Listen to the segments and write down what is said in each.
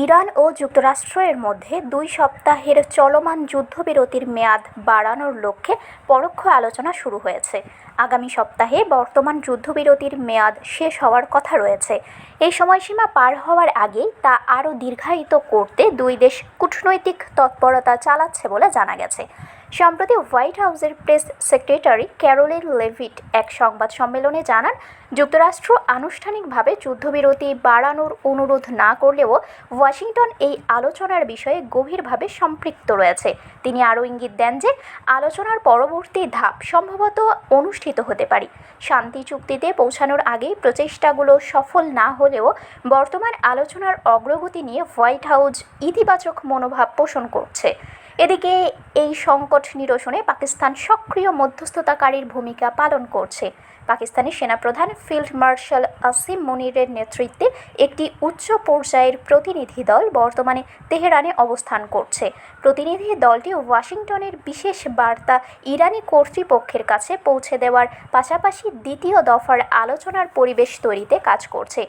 Iran ও যুক্তরাষ্ট্রের মধ্যে ২ সপ্তাহের চলমান যুদ্ধবিরতির মেয়াদ বাড়ানোর লক্ষ্যে পরোক্ষ আলোচনা শুরু হয়েছে। আগামী সপ্তাহে বর্তমান যুদ্ধবিরতির মেয়াদ শেষ হওয়ার কথা রয়েছে। এই সময়সীমা পার হওয়ার আগেই তা আরও দীর্ঘায়িত করতে দুই দেশ কূটনৈতিক তৎপরতা চালাচ্ছে বলে জানা গেছে। সম্প্রতি হোয়াইট হাউসের প্রেস সেক্রেটারি ক্যারোলিন লেভিট এক সংবাদ সম্মেলনে জানান, যুক্তরাষ্ট্র আনুষ্ঠানিকভাবে যুদ্ধবিরতি বাড়ানোর অনুরোধ না করলেও ওয়াশিংটন এই আলোচনার বিষয়ে গভীরভাবে সম্পৃক্ত রয়েছে। তিনি আরও ইঙ্গিত দেন যে আলোচনার পরবর্তী ধাপ সম্ভবত অনুষ্ঠিত হতে পারে। শান্তি চুক্তিতে পৌঁছানোর আগেই প্রচেষ্টাগুলো সফল না হলেও বর্তমান আলোচনার অগ্রগতি নিয়ে হোয়াইট হাউস ইতিবাচক মনোভাব পোষণ করছে। এদিকে এই সংকট নিরসনে পাকিস্তান সক্রিয় মধ্যস্থতাকারীর ভূমিকা পালন করছে। পাকিস্তানি সেনাপ্রধান ফিল্ড মার্শাল আসিম মুনিরের নেতৃত্বে একটি উচ্চ পর্যায়ের প্রতিনিধি দল বর্তমানে তেহরানে অবস্থান করছে। প্রতিনিধি দলটি ওয়াশিংটনের বিশেষ বার্তা ইরানি কর্তৃপক্ষের কাছে পৌঁছে দেওয়ার পাশাপাশি দ্বিতীয় দফার আলোচনার পরিবেশ তৈরিতে কাজ করছে।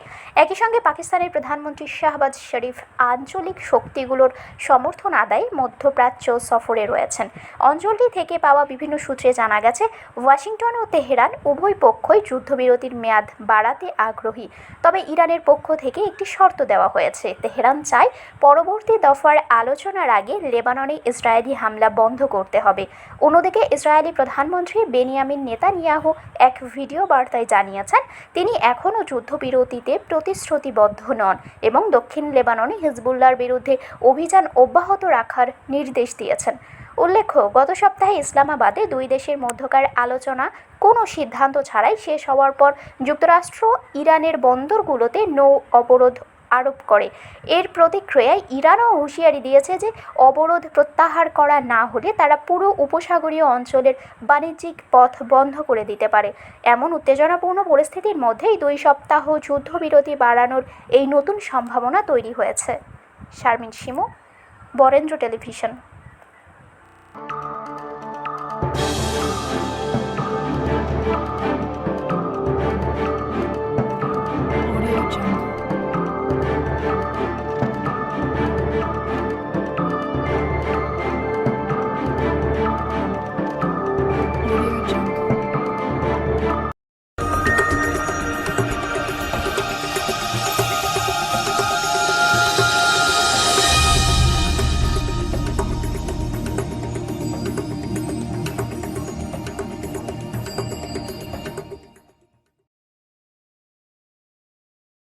একই সঙ্গে পাকিস্তানের প্রধানমন্ত্রী শাহবাজ শরীফ আঞ্চলিক শক্তিগুলোর সমর্থন আদায়ে মধ্যপ্রাচ্য সফরে রয়েছেন। অঞ্চলটি থেকে পাওয়া বিভিন্ন সূত্রে জানা গেছে, ওয়াশিংটন ও তেহরান উভয় পক্ষই যুদ্ধবিরতির মেয়াদ বাড়াতে আগ্রহী। তবে ইরানের পক্ষ থেকে একটি শর্ত দেওয়া হয়েছে। তেহরান চায় পরবর্তী দফার আলোচনার আগে লেবাননে ইসরায়েলি হামলা বন্ধ করতে হবে। অন্যদিকে ইসরায়েলি প্রধানমন্ত্রী বেনিয়ামিন নেতানিয়াহু এক ভিডিও বার্তায় জানিয়েছেন, তিনি এখনও যুদ্ধবিরতিতে প্রতিশ্রুতিবদ্ধ নন এবং দক্ষিণ লেবাননে হিজবুল্লাহর বিরুদ্ধে অভিযান অব্যাহত রাখার নির্দেশ দিয়েছেন। উল্লেখ্য, গত সপ্তাহে ইসলামাবাদে দুই দেশের মধ্যকার আলোচনা কোনো সিদ্ধান্ত ছাড়াই শেষ হওয়ার পর যুক্তরাষ্ট্র ইরানের বন্দরগুলোতে নৌ অবরোধ আরোপ করে। এর প্রতিক্রিয়ায় ইরানও হুঁশিয়ারি দিয়েছে যে অবরোধ প্রত্যাহার করা না হলে তারা পুরো উপসাগরীয় অঞ্চলের বাণিজ্যিক পথ বন্ধ করে দিতে পারে। এমন উত্তেজনাপূর্ণ পরিস্থিতির মধ্যেই 2 সপ্তাহ যুদ্ধবিরতি বাড়ানোর এই নতুন সম্ভাবনা তৈরি হয়েছে। শারমিন শিমু, বরেন্দ্র টেলিভিশন।